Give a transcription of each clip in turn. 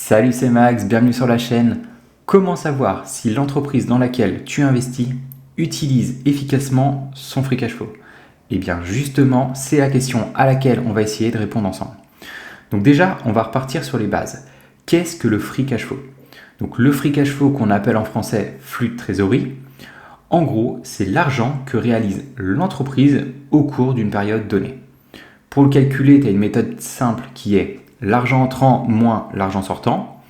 Salut, c'est Max, bienvenue sur la chaîne. Comment savoir si l'entreprise dans laquelle tu investis utilise efficacement son free cash flow? Eh bien justement, c'est la question à laquelle on va essayer de répondre ensemble. Donc déjà, on va repartir sur les bases. Qu'est-ce que le free cash flow? Donc le free cash flow qu'on appelle en français flux de trésorerie, en gros, c'est l'argent que réalise l'entreprise au cours d'une période donnée. Pour le calculer, tu as une méthode simple qui est l'argent entrant moins l'argent sortant.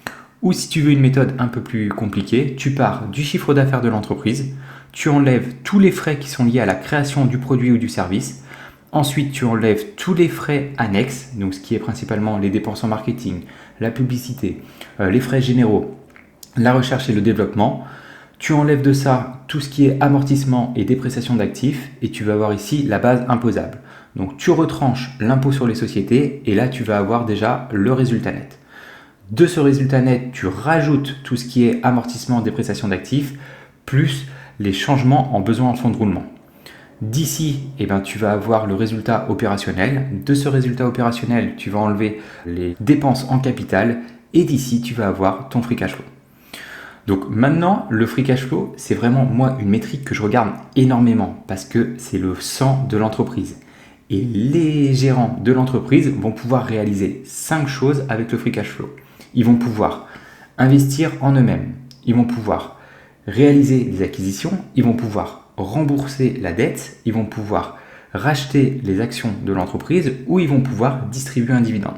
Ou si tu veux une méthode un peu plus compliquée, tu pars du chiffre d'affaires de l'entreprise, tu enlèves tous les frais qui sont liés à la création du produit ou du service. Ensuite, tu enlèves tous les frais annexes, donc ce qui est principalement les dépenses en marketing, la publicité, les frais généraux, la recherche et le développement. Tu enlèves de ça tout ce qui est amortissement et dépréciation d'actifs et tu vas avoir ici la base imposable. Donc tu retranches l'impôt sur les sociétés et là tu vas avoir déjà le résultat net. De ce résultat net, tu rajoutes tout ce qui est amortissement, dépréciation d'actifs, plus les changements en besoin en fonds de roulement. D'ici, tu vas avoir le résultat opérationnel. De ce résultat opérationnel, tu vas enlever les dépenses en capital et d'ici, tu vas avoir ton free cash flow. Donc maintenant, le free cash flow, c'est vraiment moi une métrique que je regarde énormément parce que c'est le sang de l'entreprise. Et les gérants de l'entreprise vont pouvoir réaliser 5 choses avec le free cash flow. Ils vont pouvoir investir en eux-mêmes, ils vont pouvoir réaliser des acquisitions, ils vont pouvoir rembourser la dette, ils vont pouvoir racheter les actions de l'entreprise ou ils vont pouvoir distribuer un dividende.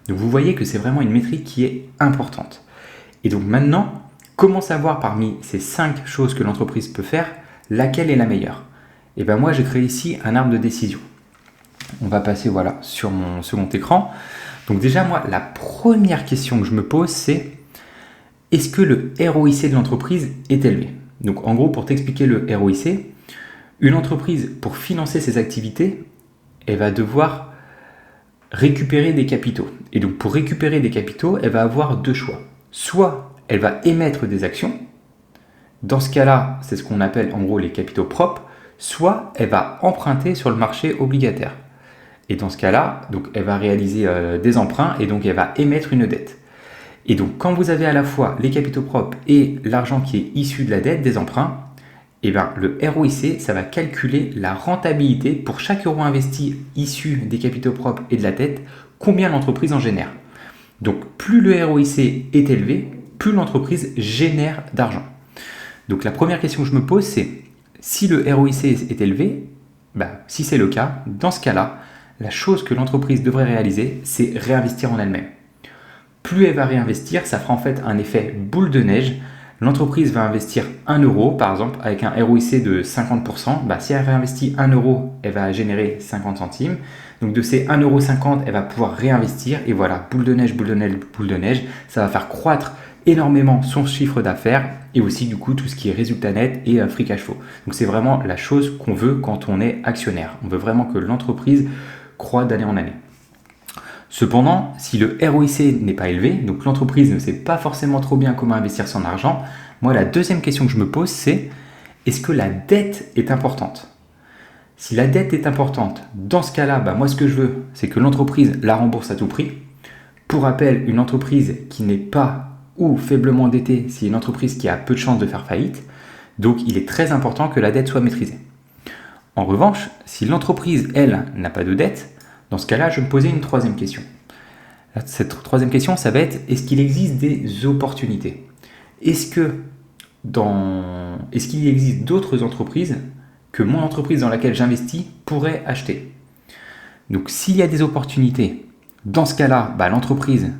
Donc vous voyez que c'est vraiment une métrique qui est importante. Et donc maintenant, comment savoir parmi ces 5 choses que l'entreprise peut faire, laquelle est la meilleure? Et bien moi j'ai créé ici un arbre de décision. On va passer sur mon second écran. Donc déjà moi la première question que je me pose c'est est-ce que le ROIC de l'entreprise est élevé? Donc en gros pour t'expliquer le ROIC, une entreprise pour financer ses activités, elle va devoir récupérer des capitaux. Et donc pour récupérer des capitaux, elle va avoir 2 choix. Soit elle va émettre des actions, dans ce cas-là c'est ce qu'on appelle en gros les capitaux propres, soit elle va emprunter sur le marché obligataire. Et dans ce cas-là, donc elle va réaliser des emprunts et donc elle va émettre une dette. Et donc quand vous avez à la fois les capitaux propres et l'argent qui est issu de la dette, des emprunts, le ROIC, ça va calculer la rentabilité pour chaque euro investi issu des capitaux propres et de la dette, combien l'entreprise en génère. Donc plus le ROIC est élevé, plus l'entreprise génère d'argent. Donc la première question que je me pose, c'est si le ROIC est élevé, si c'est le cas, dans ce cas-là, la chose que l'entreprise devrait réaliser, c'est réinvestir en elle-même. Plus elle va réinvestir, ça fera en fait un effet boule de neige. L'entreprise va investir 1 euro, par exemple, avec un ROIC de 50%. Si elle réinvestit 1 euro, elle va générer 50 centimes. Donc de ces 1,50 €, elle va pouvoir réinvestir. Et voilà, boule de neige, boule de neige, boule de neige. Ça va faire croître énormément son chiffre d'affaires et aussi du coup tout ce qui est résultat net et free cash flow. Donc c'est vraiment la chose qu'on veut quand on est actionnaire. On veut vraiment que l'entreprise croît d'année en année. Cependant, si le ROIC n'est pas élevé, donc l'entreprise ne sait pas forcément trop bien comment investir son argent, moi la deuxième question que je me pose c'est est-ce que la dette est importante? Si la dette est importante, dans ce cas-là, moi ce que je veux c'est que l'entreprise la rembourse à tout prix. Pour rappel, une entreprise qui n'est pas ou faiblement endettée, c'est une entreprise qui a peu de chances de faire faillite, donc il est très important que la dette soit maîtrisée. En revanche, si l'entreprise, elle, n'a pas de dette, dans ce cas-là, je vais me poser une troisième question. Cette troisième question, ça va être, est-ce qu'il existe des opportunités? Est-ce qu'il existe d'autres entreprises que mon entreprise dans laquelle j'investis pourrait acheter? Donc s'il y a des opportunités, dans ce cas-là, l'entreprise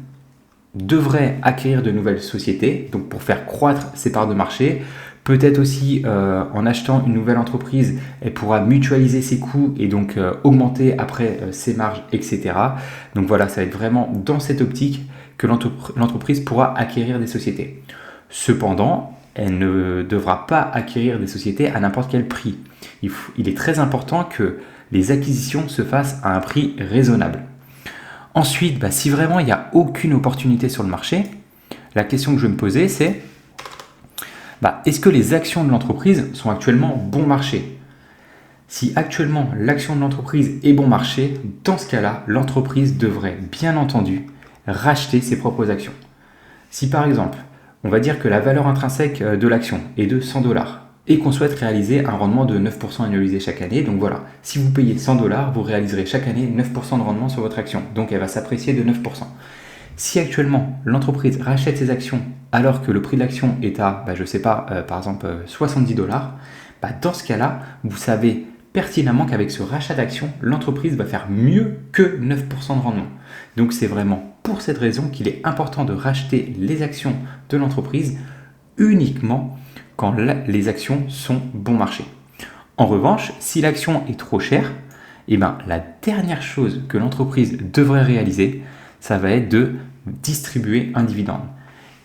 devrait acquérir de nouvelles sociétés, donc pour faire croître ses parts de marché. Peut-être aussi en achetant une nouvelle entreprise, elle pourra mutualiser ses coûts et donc augmenter après ses marges, etc. Donc voilà, ça va être vraiment dans cette optique que l'entreprise pourra acquérir des sociétés. Cependant, elle ne devra pas acquérir des sociétés à n'importe quel prix. Il est très important que les acquisitions se fassent à un prix raisonnable. Ensuite, si vraiment il n'y a aucune opportunité sur le marché, la question que je vais me poser c'est est-ce que les actions de l'entreprise sont actuellement bon marché? Si actuellement l'action de l'entreprise est bon marché, dans ce cas-là, l'entreprise devrait bien entendu racheter ses propres actions. Si par exemple, on va dire que la valeur intrinsèque de l'action est de 100 $ et qu'on souhaite réaliser un rendement de 9% annualisé chaque année, donc voilà, si vous payez 100 $, vous réaliserez chaque année 9% de rendement sur votre action, donc elle va s'apprécier de 9%. Si actuellement l'entreprise rachète ses actions alors que le prix de l'action est à, je sais pas, par exemple 70 $, dans ce cas-là, vous savez pertinemment qu'avec ce rachat d'actions, l'entreprise va faire mieux que 9% de rendement. Donc c'est vraiment pour cette raison qu'il est important de racheter les actions de l'entreprise uniquement quand les actions sont bon marché. En revanche, si l'action est trop chère, la dernière chose que l'entreprise devrait réaliser, ça va être de distribuer un dividende.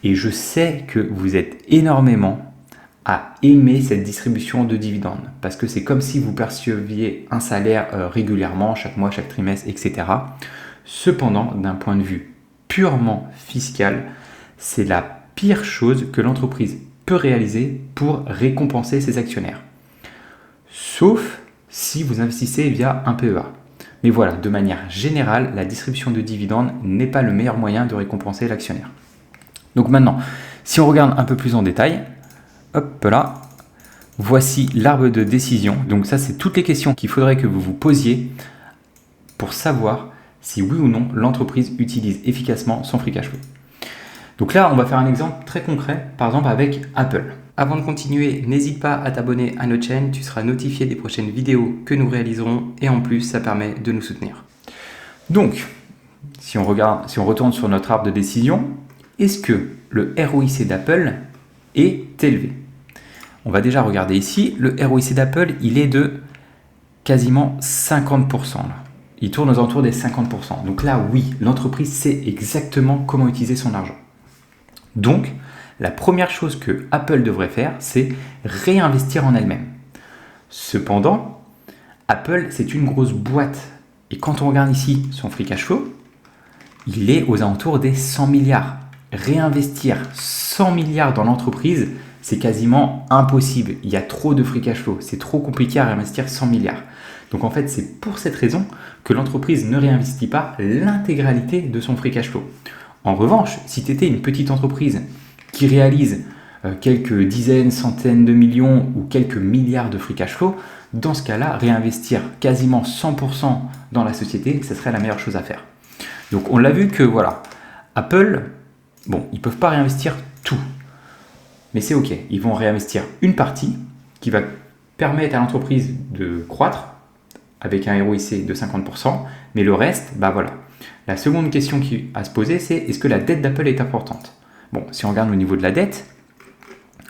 Et je sais que vous êtes énormément à aimer cette distribution de dividendes parce que c'est comme si vous perceviez un salaire régulièrement, chaque mois, chaque trimestre, etc. Cependant, d'un point de vue purement fiscal, c'est la pire chose que l'entreprise peut réaliser pour récompenser ses actionnaires. Sauf si vous investissez via un PEA. Mais voilà, de manière générale, la distribution de dividendes n'est pas le meilleur moyen de récompenser l'actionnaire. Donc maintenant, si on regarde un peu plus en détail, hop là, voici l'arbre de décision. Donc ça, c'est toutes les questions qu'il faudrait que vous vous posiez pour savoir si oui ou non l'entreprise utilise efficacement son free cash flow. Donc là, on va faire un exemple très concret, par exemple avec Apple. Avant de continuer, n'hésite pas à t'abonner à notre chaîne, tu seras notifié des prochaines vidéos que nous réaliserons et en plus, ça permet de nous soutenir. Donc, si on retourne sur notre arbre de décision, est-ce que le ROIC d'Apple est élevé? On va déjà regarder ici, le ROIC d'Apple, il est de quasiment 50%. Là. Il tourne aux alentours des 50%. Donc là, oui, l'entreprise sait exactement comment utiliser son argent. Donc, la première chose que Apple devrait faire, c'est réinvestir en elle-même. Cependant, Apple, c'est une grosse boîte. Et quand on regarde ici son free cash flow, il est aux alentours des 100 milliards. Réinvestir 100 milliards dans l'entreprise, c'est quasiment impossible. Il y a trop de free cash flow. C'est trop compliqué à réinvestir 100 milliards. Donc en fait, c'est pour cette raison que l'entreprise ne réinvestit pas l'intégralité de son free cash flow. En revanche, si tu étais une petite entreprise qui réalise quelques dizaines, centaines de millions ou quelques milliards de free cash flow, dans ce cas-là, réinvestir quasiment 100% dans la société, ce serait la meilleure chose à faire. Donc on l'a vu que voilà, Apple, ils ne peuvent pas réinvestir tout. Mais c'est ok, ils vont réinvestir une partie qui va permettre à l'entreprise de croître avec un ROIC de 50%, mais le reste, voilà. La seconde question à se poser, c'est est-ce que la dette d'Apple est importante? Si on regarde au niveau de la dette,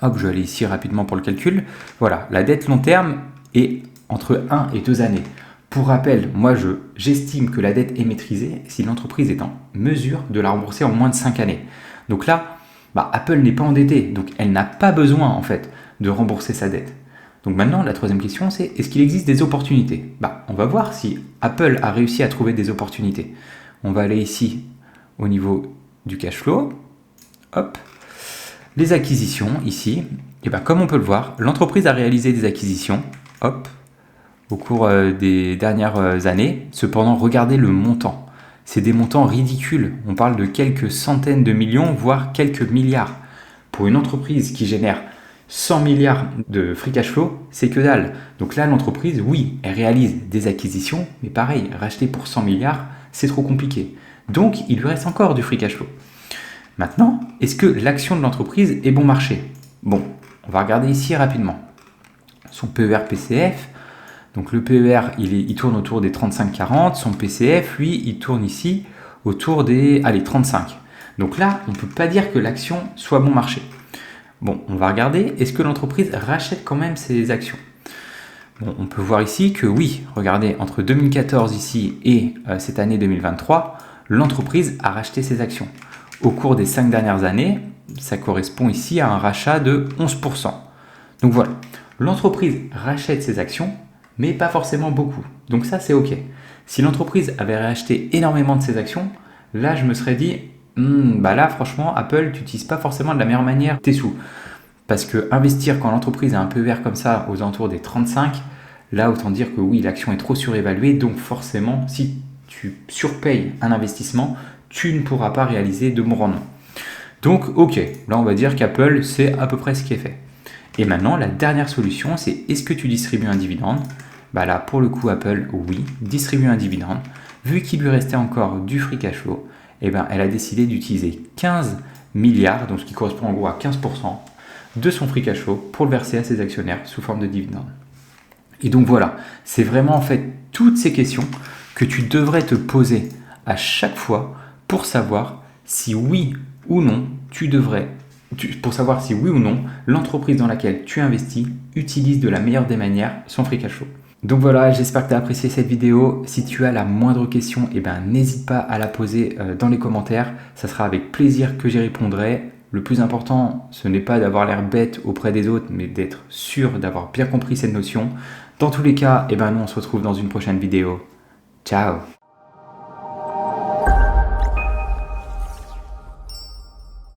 hop, je vais aller ici rapidement pour le calcul. Voilà, la dette long terme est entre 1 et 2 années. Pour rappel, moi j'estime que la dette est maîtrisée si l'entreprise est en mesure de la rembourser en moins de 5 années. Donc là, Apple n'est pas endettée, donc elle n'a pas besoin en fait de rembourser sa dette. Donc maintenant, la troisième question, c'est est-ce qu'il existe des opportunités? On va voir si Apple a réussi à trouver des opportunités. On va aller ici au niveau du cash flow. Hop. Les acquisitions ici. Et comme on peut le voir, l'entreprise a réalisé des acquisitions. Hop. Au cours des dernières années. Cependant, regardez le montant. C'est des montants ridicules. On parle de quelques centaines de millions, voire quelques milliards. Pour une entreprise qui génère 100 milliards de free cash flow, c'est que dalle. Donc là, l'entreprise, oui, elle réalise des acquisitions, mais pareil, racheter pour 100 milliards, c'est trop compliqué. Donc, il lui reste encore du free cash flow. Maintenant, est-ce que l'action de l'entreprise est bon marché? On va regarder ici rapidement. Son PER-PCF, donc le PER, il tourne autour des 35-40. Son PCF, lui, il tourne ici autour des 35. Donc là, on ne peut pas dire que l'action soit bon marché. On va regarder, est-ce que l'entreprise rachète quand même ses actions? On peut voir ici que oui, regardez, entre 2014 ici et cette année 2023, l'entreprise a racheté ses actions. Au cours des 5 dernières années, ça correspond ici à un rachat de 11%. Donc voilà, l'entreprise rachète ses actions, mais pas forcément beaucoup. Donc ça, c'est ok. Si l'entreprise avait racheté énormément de ses actions, là, je me serais dit, là, franchement, Apple, tu n'utilises pas forcément de la meilleure manière tes sous. Parce que investir quand l'entreprise a un PER comme ça, aux alentours des 35, là, autant dire que oui, l'action est trop surévaluée. Donc forcément, si tu surpayes un investissement, tu ne pourras pas réaliser de bon rendement. Donc ok, là on va dire qu'Apple c'est à peu près ce qui est fait. Et maintenant la dernière solution c'est est-ce que tu distribues un dividende? Bah là pour le coup Apple oui, distribue un dividende. Vu qu'il lui restait encore du free cash flow, eh ben, elle a décidé d'utiliser 15 milliards, donc ce qui correspond en gros à 15% de son free cash flow pour le verser à ses actionnaires sous forme de dividende. Et donc voilà, c'est vraiment en fait toutes ces questions que tu devrais te poser à chaque fois pour savoir si oui ou non pour savoir si oui ou non l'entreprise dans laquelle tu investis utilise de la meilleure des manières son free cash flow. Donc voilà, j'espère que tu as apprécié cette vidéo. Si tu as la moindre question, n'hésite pas à la poser dans les commentaires. Ça sera avec plaisir que j'y répondrai. Le plus important, ce n'est pas d'avoir l'air bête auprès des autres, mais d'être sûr d'avoir bien compris cette notion. Dans tous les cas, nous on se retrouve dans une prochaine vidéo. Ciao!